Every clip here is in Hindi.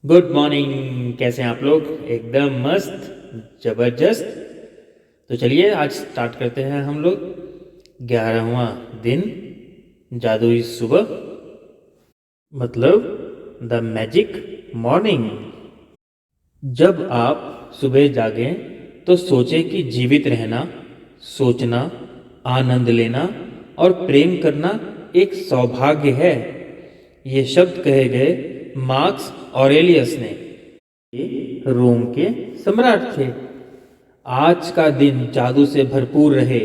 Good morning. कैसे हैं आप लोग? एकदम मस्त, जबरदस्त। तो चलिए आज स्टार्ट करते हैं हम लोग 11वां दिन, जादुई सुबह, मतलब द मैजिक मॉर्निंग। जब आप सुबह जागें तो सोचें कि जीवित रहना, सोचना, आनंद लेना और प्रेम करना एक सौभाग्य है। ये शब्द कहे गए मार्कस ऑरेलियस ने। ये रोम के सम्राट थे। आज का दिन जादू से भरपूर रहे,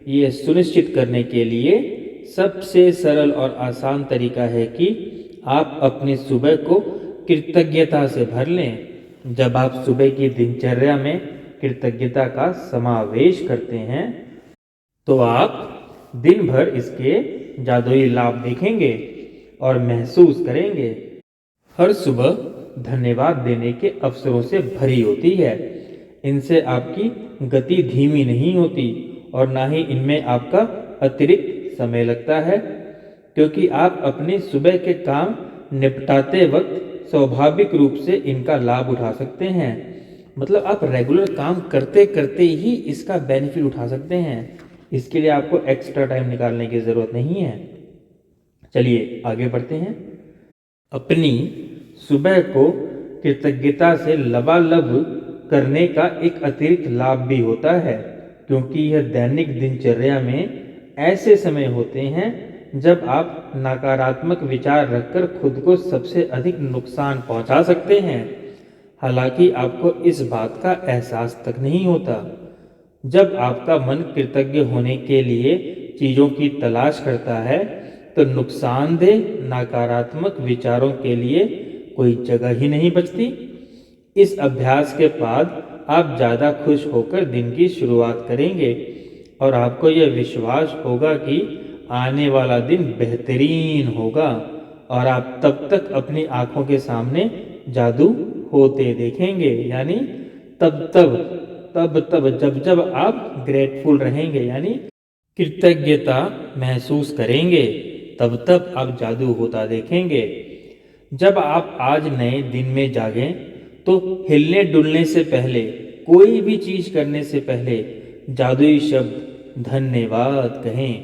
ये सुनिश्चित करने के लिए सबसे सरल और आसान तरीका है कि आप अपनी सुबह को कृतज्ञता से भर लें। जब आप सुबह की दिनचर्या में कृतज्ञता का समावेश करते हैं तो आप दिन भर इसके जादुई लाभ देखेंगे और महसूस करेंगे। हर सुबह धन्यवाद देने के अवसरों से भरी होती है। इनसे आपकी गति धीमी नहीं होती और ना ही इनमें आपका अतिरिक्त समय लगता है, क्योंकि आप अपने सुबह के काम निपटाते वक्त स्वाभाविक रूप से इनका लाभ उठा सकते हैं। मतलब आप रेगुलर काम करते करते ही इसका बेनिफिट उठा सकते हैं। इसके लिए आपको एक्स्ट्रा टाइम निकालने की ज़रूरत नहीं है। चलिए आगे बढ़ते हैं। अपनी सुबह को कृतज्ञता से लबालब करने का एक अतिरिक्त लाभ भी होता है, क्योंकि यह दैनिक दिनचर्या में ऐसे समय होते हैं जब आप नकारात्मक विचार रखकर खुद को सबसे अधिक नुकसान पहुंचा सकते हैं। हालांकि आपको इस बात का एहसास तक नहीं होता। जब आपका मन कृतज्ञ होने के लिए चीज़ों की तलाश करता है तो नुकसानदेह नकारात्मक विचारों के लिए कोई जगह ही नहीं बचती। इस अभ्यास के बाद आप ज़्यादा खुश होकर दिन की शुरुआत करेंगे और आपको यह विश्वास होगा कि आने वाला दिन बेहतरीन होगा और आप तब तक अपनी आंखों के सामने जादू होते देखेंगे। यानी तब तब जब जब आप ग्रेटफुल रहेंगे, यानी कृतज्ञता महसूस करेंगे, तब तब आप जादू होता देखेंगे। जब आप आज नए दिन में जागें तो हिलने डुलने से पहले, कोई भी चीज़ करने से पहले जादुई शब्द धन्यवाद कहें।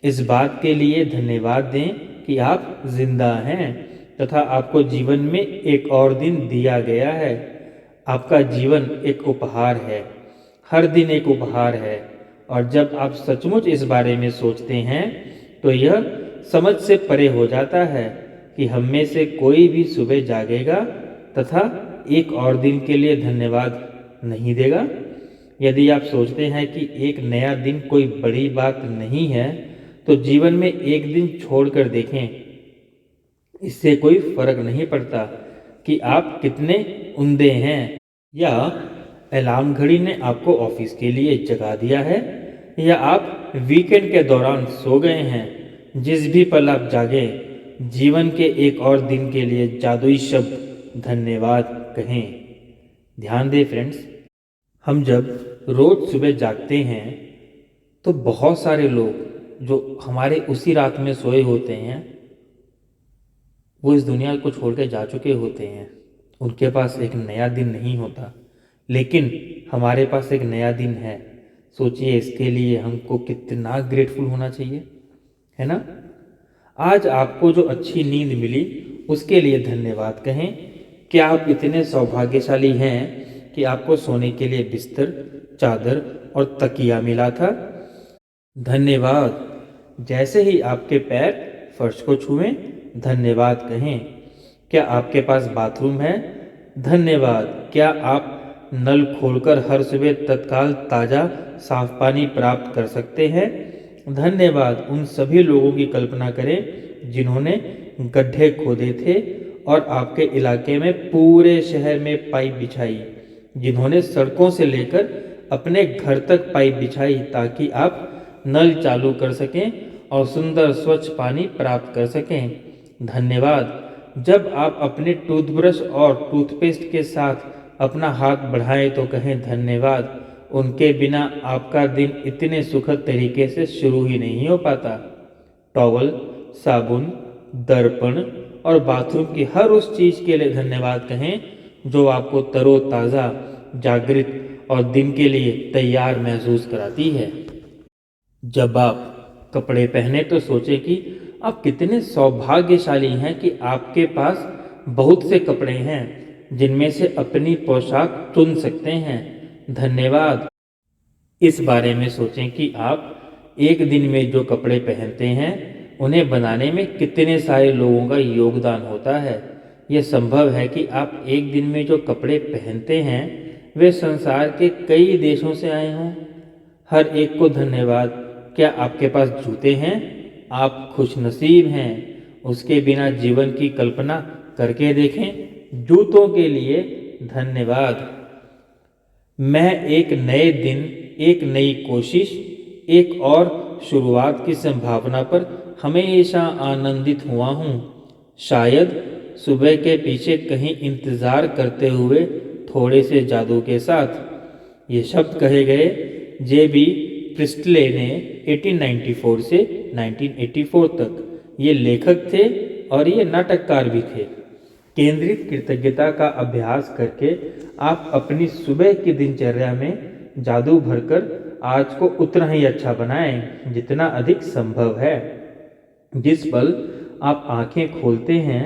इस बात के लिए धन्यवाद दें कि आप जिंदा हैं तथा आपको जीवन में एक और दिन दिया गया है। आपका जीवन एक उपहार है, हर दिन एक उपहार है। और जब आप सचमुच इस बारे में सोचते हैं तो यह समझ से परे हो जाता है कि हम में से कोई भी सुबह जागेगा तथा एक और दिन के लिए धन्यवाद नहीं देगा। यदि आप सोचते हैं कि एक नया दिन कोई बड़ी बात नहीं है तो जीवन में एक दिन छोड़कर देखें। इससे कोई फर्क नहीं पड़ता कि आप कितने उम्दे हैं, या अलार्म घड़ी ने आपको ऑफिस के लिए जगा दिया है, या आप वीकेंड के दौरान सो गए हैं। जिस भी पल आप जागे, जीवन के एक और दिन के लिए जादुई शब्द धन्यवाद कहें। ध्यान दें फ्रेंड्स, हम जब रोज सुबह जागते हैं तो बहुत सारे लोग जो हमारे उसी रात में सोए होते हैं वो इस दुनिया को छोड़ के जा चुके होते हैं। उनके पास एक नया दिन नहीं होता, लेकिन हमारे पास एक नया दिन है। सोचिए इसके लिए हमको कितना ग्रेटफुल होना चाहिए, है ना? आज आपको जो अच्छी नींद मिली उसके लिए धन्यवाद कहें। क्या आप इतने सौभाग्यशाली हैं कि आपको सोने के लिए बिस्तर, चादर और तकिया मिला था? धन्यवाद। जैसे ही आपके पैर फर्श को छुएं, धन्यवाद कहें। क्या आपके पास बाथरूम है? धन्यवाद। क्या आप नल खोलकर हर सुबह तत्काल ताज़ा साफ पानी प्राप्त कर सकते हैं? धन्यवाद। उन सभी लोगों की कल्पना करें जिन्होंने गड्ढे खोदे थे और आपके इलाके में पूरे शहर में पाइप बिछाई, जिन्होंने सड़कों से लेकर अपने घर तक पाइप बिछाई ताकि आप नल चालू कर सकें और सुंदर स्वच्छ पानी प्राप्त कर सकें। धन्यवाद। जब आप अपने टूथब्रश और टूथपेस्ट के साथ अपना हाथ बढ़ाएं तो कहें धन्यवाद। उनके बिना आपका दिन इतने सुखद तरीके से शुरू ही नहीं हो पाता। टॉवल, साबुन, दर्पण और बाथरूम की हर उस चीज़ के लिए धन्यवाद कहें जो आपको तरोताज़ा, जागृत और दिन के लिए तैयार महसूस कराती है। जब आप कपड़े पहने तो सोचें कि आप कितने सौभाग्यशाली हैं कि आपके पास बहुत से कपड़े हैं जिनमें से अपनी पोशाक चुन सकते हैं। धन्यवाद। इस बारे में सोचें कि आप एक दिन में जो कपड़े पहनते हैं उन्हें बनाने में कितने सारे लोगों का योगदान होता है। यह संभव है कि आप एक दिन में जो कपड़े पहनते हैं वे संसार के कई देशों से आए हों। हर एक को धन्यवाद। क्या आपके पास जूते हैं? आप खुशनसीब हैं। उसके बिना जीवन की कल्पना करके देखें। जूतों के लिए धन्यवाद। मैं एक नए दिन, एक नई कोशिश, एक और शुरुआत की संभावना पर हमेशा आनंदित हुआ हूँ। शायद सुबह के पीछे कहीं इंतज़ार करते हुए थोड़े से जादू के साथ। ये शब्द कहे गए जे.बी. प्रिस्टले ने 1894 से 1984 तक। ये लेखक थे और ये नाटककार भी थे। केंद्रित कृतज्ञता का अभ्यास करके आप अपनी सुबह की दिनचर्या में जादू भरकर आज को उतना ही अच्छा बनाएं जितना अधिक संभव है। जिस पल आप आंखें खोलते हैं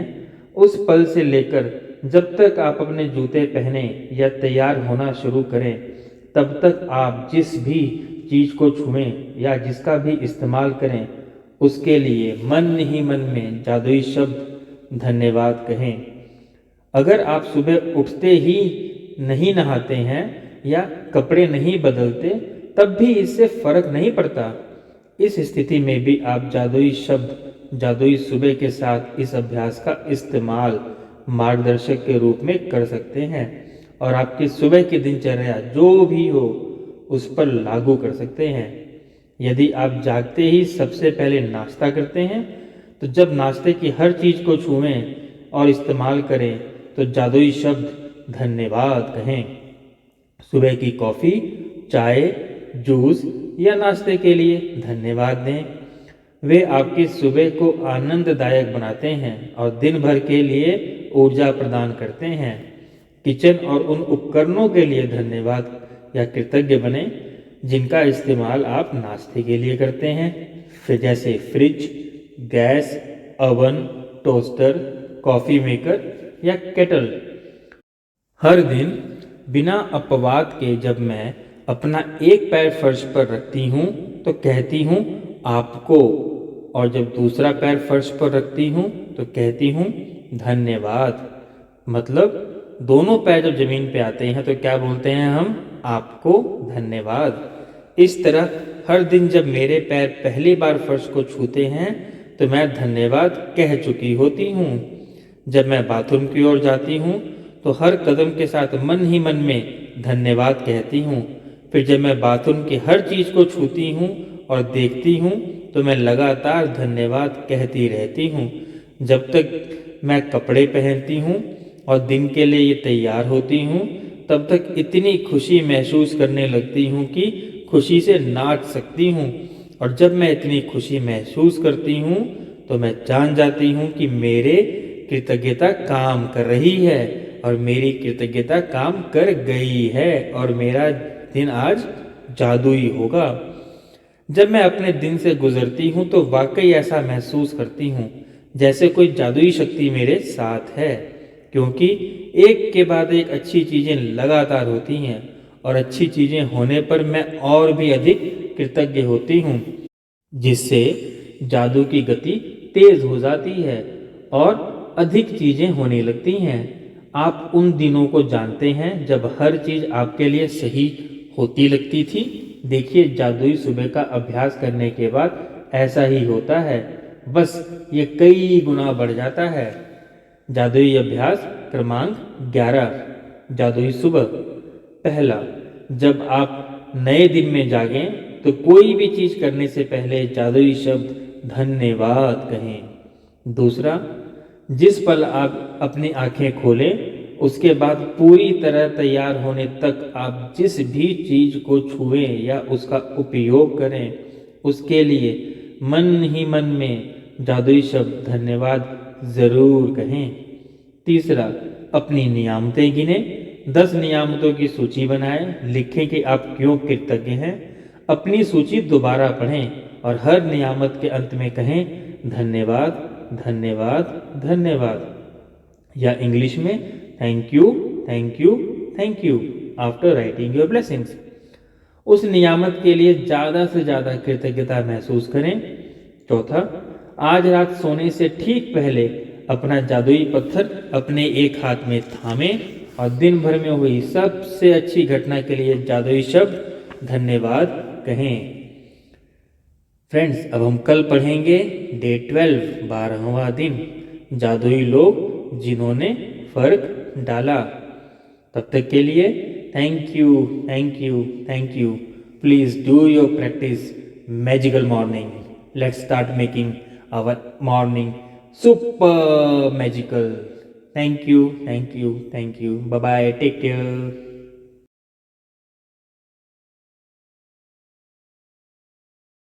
उस पल से लेकर जब तक आप अपने जूते पहने या तैयार होना शुरू करें तब तक आप जिस भी चीज़ को छुएं या जिसका भी इस्तेमाल करें उसके लिए मन ही मन में जादुई शब्द धन्यवाद कहें। अगर आप सुबह उठते ही नहीं नहाते हैं या कपड़े नहीं बदलते तब भी इससे फर्क नहीं पड़ता। इस स्थिति में भी आप जादुई शब्द जादुई सुबह के साथ इस अभ्यास का इस्तेमाल मार्गदर्शक के रूप में कर सकते हैं और आपकी सुबह की दिनचर्या जो भी हो उस पर लागू कर सकते हैं। यदि आप जागते ही सबसे पहले नाश्ता करते हैं तो जब नाश्ते की हर चीज़ को छुएं और इस्तेमाल करें तो जादुई शब्द धन्यवाद कहें। सुबह की कॉफ़ी, चाय, जूस या नाश्ते के लिए धन्यवाद दें। वे आपकी सुबह को आनंददायक बनाते हैं और दिन भर के लिए ऊर्जा प्रदान करते हैं। किचन और उन उपकरणों के लिए धन्यवाद या कृतज्ञ बने जिनका इस्तेमाल आप नाश्ते के लिए करते हैं, फिर जैसे fridge, gas, oven, toaster, coffee maker या केटल। हर दिन बिना अपवाद के जब मैं अपना एक पैर फर्श पर रखती हूँ तो कहती हूँ आपको, और जब दूसरा पैर फर्श पर रखती हूँ तो कहती हूँ धन्यवाद। मतलब दोनों पैर जब जमीन पे आते हैं तो क्या बोलते हैं हम? आपको धन्यवाद। इस तरह हर दिन जब मेरे पैर पहली बार फर्श को छूते हैं तो मैं धन्यवाद कह चुकी होती हूँ। जब मैं बाथरूम की ओर जाती हूँ तो हर कदम के साथ मन ही मन में धन्यवाद कहती हूँ। फिर जब मैं बाथरूम की हर चीज़ को छूती हूँ और देखती हूँ तो मैं लगातार धन्यवाद कहती रहती हूँ जब तक मैं कपड़े पहनती हूँ और दिन के लिए ये तैयार होती हूँ। तब तक इतनी खुशी महसूस करने लगती हूँ कि खुशी से नाच सकती हूँ। और जब मैं इतनी खुशी महसूस करती हूँ तो मैं जान जाती हूँ कि मेरे कृतज्ञता काम कर रही है और मेरी कृतज्ञता काम कर गई है और मेरा दिन आज जादुई होगा। जब मैं अपने दिन से गुजरती हूँ तो वाकई ऐसा महसूस करती हूँ जैसे कोई जादुई शक्ति मेरे साथ है, क्योंकि एक के बाद एक अच्छी चीज़ें लगातार होती हैं और अच्छी चीज़ें होने पर मैं और भी अधिक कृतज्ञ होती हूँ, जिससे जादू की गति तेज हो जाती है और अधिक चीज़ें होने लगती हैं। आप उन दिनों को जानते हैं जब हर चीज़ आपके लिए सही होती लगती थी। देखिए, जादुई सुबह का अभ्यास करने के बाद ऐसा ही होता है, बस ये कई गुना बढ़ जाता है। जादुई अभ्यास क्रमांक 11, जादुई सुबह। पहला, जब आप नए दिन में जागें तो कोई भी चीज़ करने से पहले जादुई शब्द धन्यवाद कहें। दूसरा, जिस पल आप अपनी आंखें खोलें उसके बाद पूरी तरह तैयार होने तक आप जिस भी चीज़ को छुएं या उसका उपयोग करें उसके लिए मन ही मन में जादुई शब्द धन्यवाद ज़रूर कहें। तीसरा, अपनी नियामतें गिने। 10 नियामतों की सूची बनाएं, लिखें कि आप क्यों कृतज्ञ हैं। अपनी सूची दोबारा पढ़ें और हर नियामत के अंत में कहें धन्यवाद, धन्यवाद, धन्यवाद, या इंग्लिश में thank you, thank you, thank you after writing your blessings. उस नियामत के लिए ज़्यादा से ज़्यादा कृतज्ञता महसूस करें। चौथा, आज रात सोने से ठीक पहले अपना जादुई पत्थर अपने एक हाथ में थामें और दिन भर में हुई सबसे अच्छी घटना के लिए जादुई शब्द धन्यवाद कहें। फ्रेंड्स, अब हम कल पढ़ेंगे डे 12, 12वां दिन, जादुई लोग जिन्होंने फर्क डाला। तब तक के लिए thank you, thank you, thank you. Please do your practice magical morning. Let's start making our morning super magical. Thank you, thank you, thank you. Bye bye, take care.